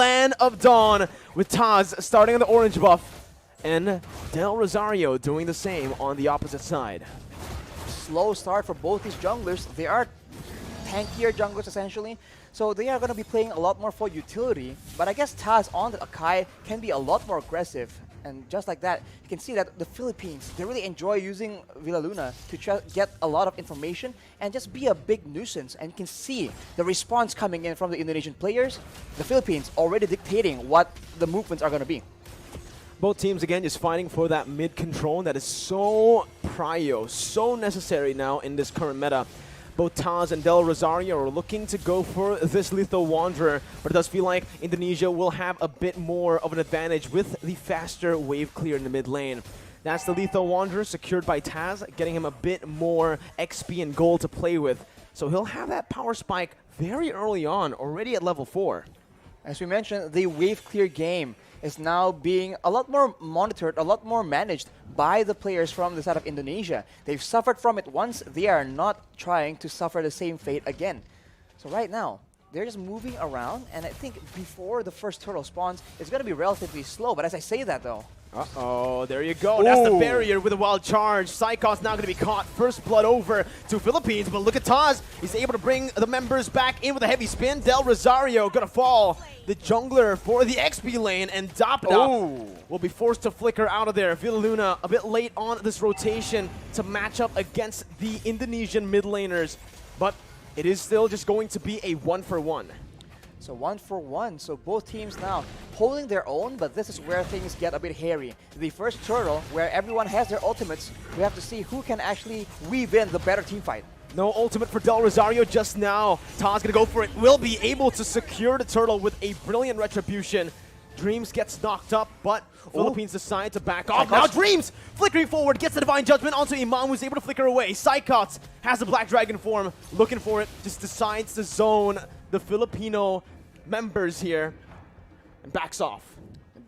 Land of Dawn with Taz starting on the orange buff and Del Rosario doing the same on the opposite side. Slow start for both these junglers. They are tankier junglers essentially, so they are going to be playing a lot more for utility, but I guess Taz on the Akai can be a lot more aggressive. And just like that, you can see that the Philippines, they really enjoy using Villaluna to get a lot of information and just be a big nuisance. And you can see the response coming in from the Indonesian players. The Philippines already dictating what the movements are going to be. Both teams, again, just fighting for that mid control that is so prio, so necessary now in this current meta. Both Taz and Del Rosario are looking to go for this Lethal Wanderer, but it does feel like Indonesia will have a bit more of an advantage with the faster wave clear in the mid lane. That's the Lethal Wanderer secured by Taz, getting him a bit more XP and gold to play with. So he'll have that power spike very early on, already at level 4. As we mentioned, the wave clear game is now being a lot more monitored, a lot more managed by the players from the side of Indonesia. They've suffered from it once, they are not trying to suffer the same fate again. So right now, they're just moving around, and I think before the first turtle spawns, it's going to be relatively slow. But as I say that though, uh-oh, there you go. Ooh. That's the barrier with a wild charge. Psychot's now going to be caught. First blood over to Philippines, but look at Taz. He's able to bring the members back in with a heavy spin. Del Rosario going to fall. The jungler for the XP lane, and Dapda will be forced to flicker out of there. Villaluna a bit late on this rotation to match up against the Indonesian mid laners, but it is still just going to be a 1-for-1. So 1-for-1, so both teams now holding their own, but this is where things get a bit hairy. The first turtle, where everyone has their ultimates, we have to see who can actually weave in the better team fight. No ultimate for Del Rosario just now. Taz gonna go for it. Will be able to secure the turtle with a brilliant retribution. Dreams gets knocked up, but Philippines decide to back off. Now Dreams flickering forward, gets the Divine Judgment onto Imam, who's able to flicker away. Psychot has the Black Dragon form, looking for it, just decides to zone the Filipino members here and backs off.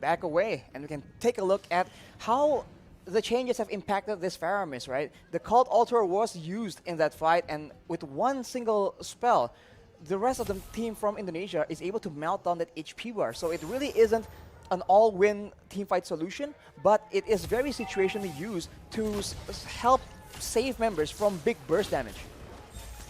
Back away, and we can take a look at how the changes have impacted this Faramis, right? The Cult Altar was used in that fight, and with one single spell, the rest of the team from Indonesia is able to melt down that HP bar. So it really isn't an all-win teamfight solution, but it is very situationally used to help save members from big burst damage.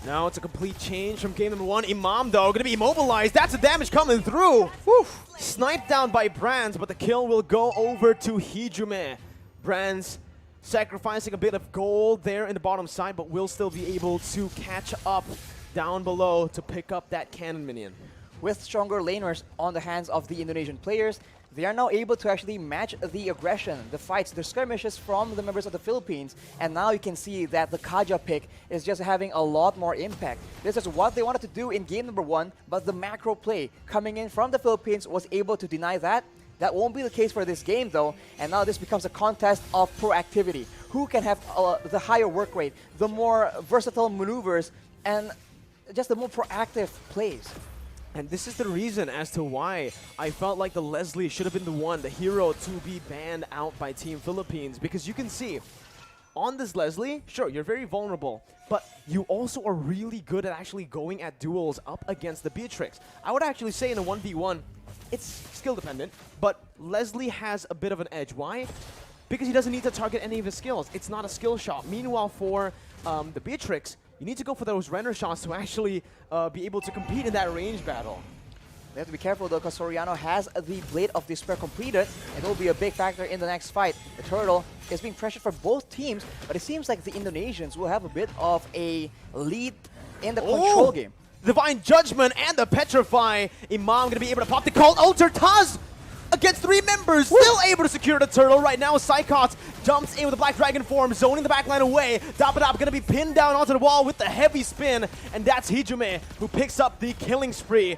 Now it's a complete change from game number 1. Imam, though, going to be immobilized. That's the damage coming through. Whew. Sniped down by Brands, but the kill will go over to Hijume. Brands sacrificing a bit of gold there in the bottom side, but will still be able to catch up down below to pick up that cannon minion. With stronger laners on the hands of the Indonesian players, they are now able to actually match the aggression, the fights, the skirmishes from the members of the Philippines. And now you can see that the Kaja pick is just having a lot more impact. This is what they wanted to do in game number 1, but the macro play coming in from the Philippines was able to deny that. That won't be the case for this game though, and now this becomes a contest of proactivity. Who can have the higher work rate, the more versatile maneuvers, and just the more proactive plays. And this is the reason as to why I felt like the Leslie should have been the one, the hero, to be banned out by Team Philippines. Because you can see, on this Leslie, sure, you're very vulnerable, but you also are really good at actually going at duels up against the Beatrix. I would actually say in a 1v1, it's skill dependent, but Leslie has a bit of an edge. Why? Because he doesn't need to target any of his skills. It's not a skill shot. Meanwhile, for the Beatrix, you need to go for those render shots to actually be able to compete in that range battle. They have to be careful though, because Soriano has the Blade of Despair completed. It will be a big factor in the next fight. The Turtle is being pressured for both teams, but it seems like the Indonesians will have a bit of a lead in the control game. Divine Judgment and the Petrify. Imam going to be able to pop the Cult Altar. Taz against 3 members, still able to secure the turtle. Right now, Psychot jumps in with the Black Dragon form, zoning the backline away. Dapadap going to be pinned down onto the wall with the heavy spin, and that's Hijume who picks up the killing spree.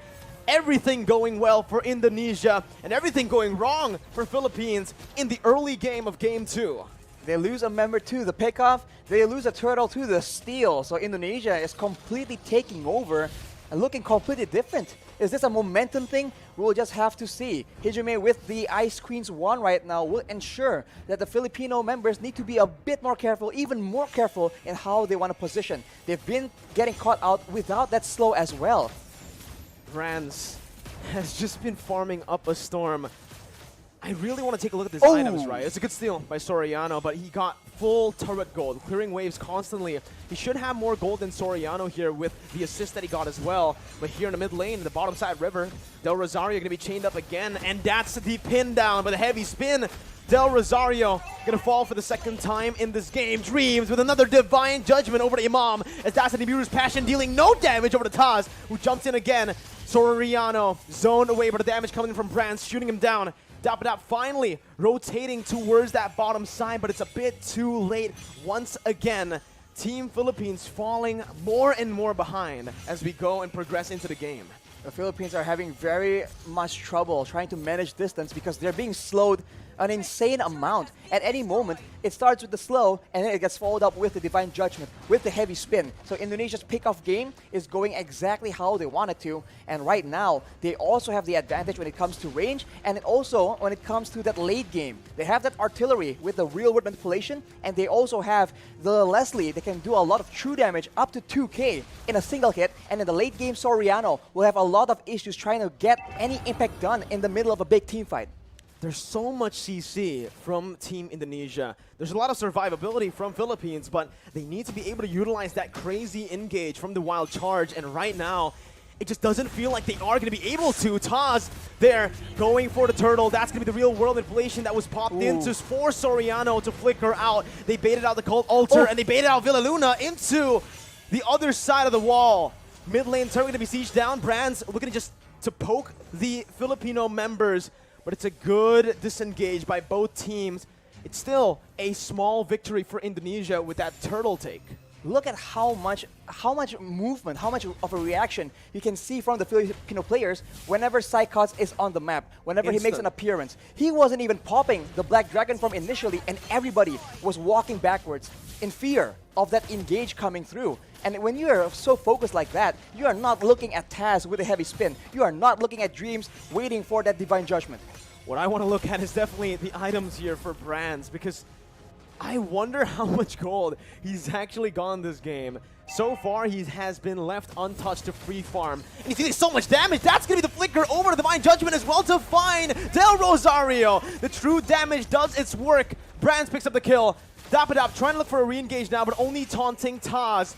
Everything going well for Indonesia, and everything going wrong for Philippines in the early game of Game 2. They lose a member to the pickoff, they lose a turtle to the steal, so Indonesia is completely taking over and looking completely different. Is this a momentum thing? We'll just have to see. Hijume with the Ice Queen's wand right now will ensure that the Filipino members need to be a bit more careful, even more careful in how they want to position. They've been getting caught out without that slow as well. Brands has just been farming up a storm. I really want to take a look at these items, right? It's a good steal by Soriano, but he got full turret gold, clearing waves constantly. He should have more gold than Soriano here with the assist that he got as well. But here in the mid lane, the bottom side river, Del Rosario going to be chained up again, and that's the pin down by the heavy spin. Del Rosario going to fall for the second time in this game. Dreams with another divine judgment over to Imam, as that's the Nibiru's passion dealing no damage over to Taz, who jumps in again. Soriano zoned away, but the damage coming from Brands, shooting him down. Dap finally rotating towards that bottom side, but it's a bit too late once again. Team Philippines falling more and more behind as we go and progress into the game. The Philippines are having very much trouble trying to manage distance because they're being slowed an insane amount. At any moment, it starts with the slow, and then it gets followed up with the divine judgment, with the heavy spin. So Indonesia's pick-off game is going exactly how they want it to, and right now, they also have the advantage when it comes to range, and also when it comes to that late game. They have that artillery with the real-world manipulation, and they also have the Leslie that can do a lot of true damage, up to 2k in a single hit, and in the late game, Soriano will have a lot of issues trying to get any impact done in the middle of a big team fight. There's so much CC from Team Indonesia. There's a lot of survivability from Philippines, but they need to be able to utilize that crazy engage from the wild charge, and right now, it just doesn't feel like they are going to be able to. Taz there going for the turtle. That's going to be the real world inflation that was popped into for Soriano to flicker out. They baited out the Cult Altar, and they baited out Villaluna into the other side of the wall. Mid lane turret going to be sieged down. Brands looking to poke the Filipino members, but it's a good disengage by both teams. It's still a small victory for Indonesia with that turtle take. Look at how much movement, how much of a reaction you can see from the Filipino players whenever Psychots is on the map, whenever he makes an appearance. He wasn't even popping the Black Dragon from initially, and everybody was walking backwards in fear of that engage coming through. And when you are so focused like that, you are not looking at Taz with a heavy spin. You are not looking at Dreams waiting for that divine judgment. What I want to look at is definitely the items here for Brands, because I wonder how much gold he's actually gone this game. So far, he has been left untouched to free farm. And he's dealing so much damage. That's going to be the flicker over to Divine Judgment as well to find Del Rosario. The true damage does its work. Brands picks up the kill. Dapadap trying to look for a re-engage now, but only taunting Taz.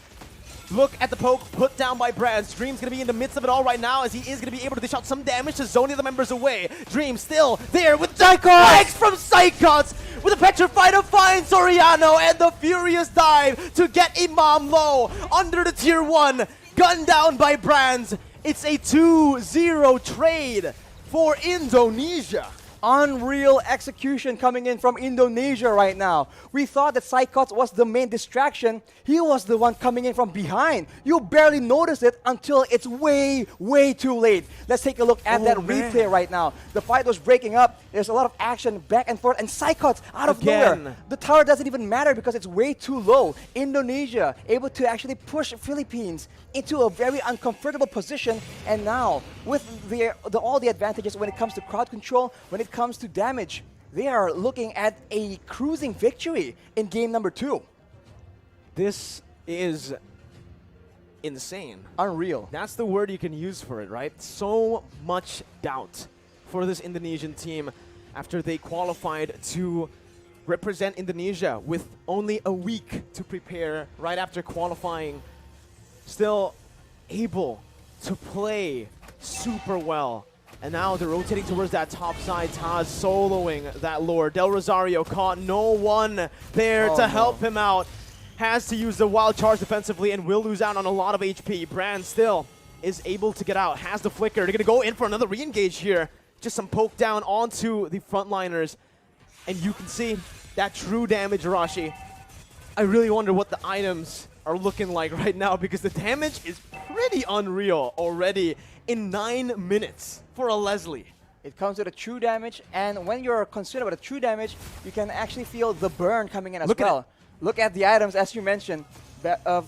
Look at the poke put down by Brands. Dream's going to be in the midst of it all right now, as he is going to be able to dish out some damage to zone the other members away. Dream still there with Psychots from Psychots with a petrified to find Soriano, and the furious dive to get Imam low under the tier 1. Gunned down by Brands. It's a 2-0 trade for Indonesia. Unreal execution coming in from Indonesia right now. We thought that Psychots was the main distraction. He was the one coming in from behind. You barely notice it until it's way, way too late. Let's take a look at that replay right now. The fight was breaking up. There's a lot of action back and forth, and Psychots out of nowhere. The tower doesn't even matter because it's way too low. Indonesia able to actually push Philippines into a very uncomfortable position, and now with all the advantages when it comes to crowd control, when it comes to damage, they are looking at a cruising victory in game number 2. This is insane. Unreal. That's the word you can use for it, right? So much doubt for this Indonesian team after they qualified to represent Indonesia with only a week to prepare right after qualifying. Still able to play super well. And now they're rotating towards that top side. Taz soloing that lore. Del Rosario caught, no one there to help him out. Has to use the wild charge defensively and will lose out on a lot of HP. Brand still is able to get out, has the flicker. They're going to go in for another re-engage here. Just some poke down onto the frontliners. And you can see that true damage, Rashi. I really wonder what the items are looking like right now, because the damage is pretty unreal already in 9 minutes for a Leslie. It comes with a true damage, and when you're concerned about the true damage, you can actually feel the burn coming in as well. Look at the items, as you mentioned. The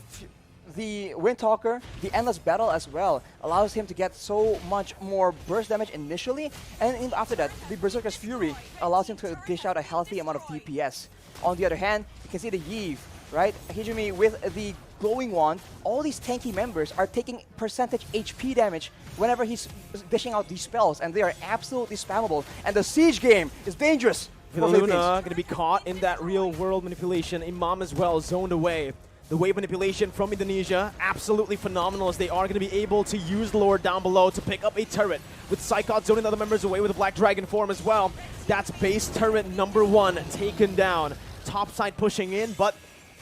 Windtalker, the Endless Battle as well, allows him to get so much more burst damage initially, and after that, the Berserker's Fury allows him to dish out a healthy amount of DPS. On the other hand, you can see the Yeve, right? Hijumi with the glowing wand, all these tanky members are taking percentage HP damage whenever he's dishing out these spells, and they are absolutely spammable. And the siege game is dangerous. Luna going to be caught in that real-world manipulation. Imam as well, zoned away. The wave manipulation from Indonesia, absolutely phenomenal, as they are going to be able to use the Lord down below to pick up a turret. With Psychot zoning the other members away with a Black Dragon form as well. That's base turret number 1 taken down. Top side pushing in, but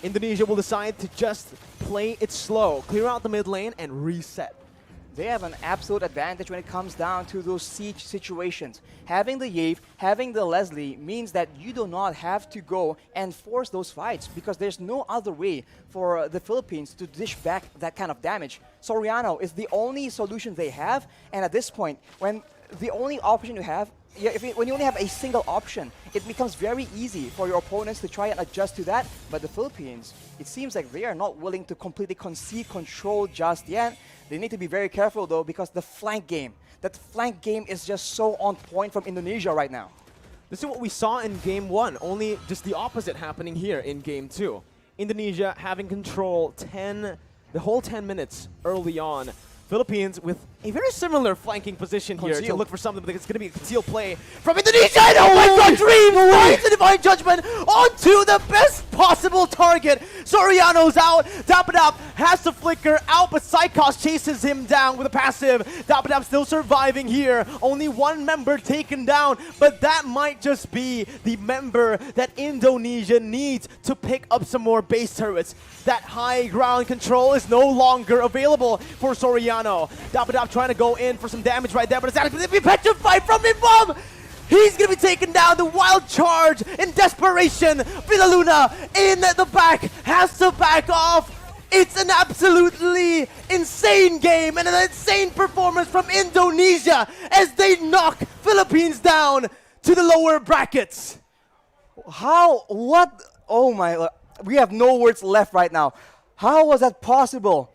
Indonesia will decide to just play it slow. Clear out the mid lane and reset. They have an absolute advantage when it comes down to those siege situations. Having the Yave, having the Leslie means that you do not have to go and force those fights, because there's no other way for the Philippines to dish back that kind of damage. Soriano is the only solution they have, and at this point, when the only option you have, when you only have a single option, it becomes very easy for your opponents to try and adjust to that. But the Philippines, it seems like they are not willing to completely concede control just yet. They need to be very careful though, because the flank game, that flank game is just so on point from Indonesia right now. This is what we saw in Game 1, only just the opposite happening here in Game 2. Indonesia having control the whole 10 minutes early on. Philippines with a very similar flanking position here to look for something, but it's going to be a concealed play from Indonesia. And oh my god, Dream finds the Divine Judgment onto the best possible target. Soriano's out. Dapadap has to flicker out, but Psychos chases him down with a passive. Dapadap still surviving here. Only one member taken down, but that might just be the member that Indonesia needs to pick up some more base turrets. That high ground control is no longer available for Soriano. Dapadap trying to go in for some damage right there, but it's actually going to be petrified from Imam. He's going to be taken down. The wild charge in desperation. Villaluna in the back has to back off. It's an absolutely insane game and an insane performance from Indonesia as they knock Philippines down to the lower brackets. How? What? Oh my, we have no words left right now. How was that possible?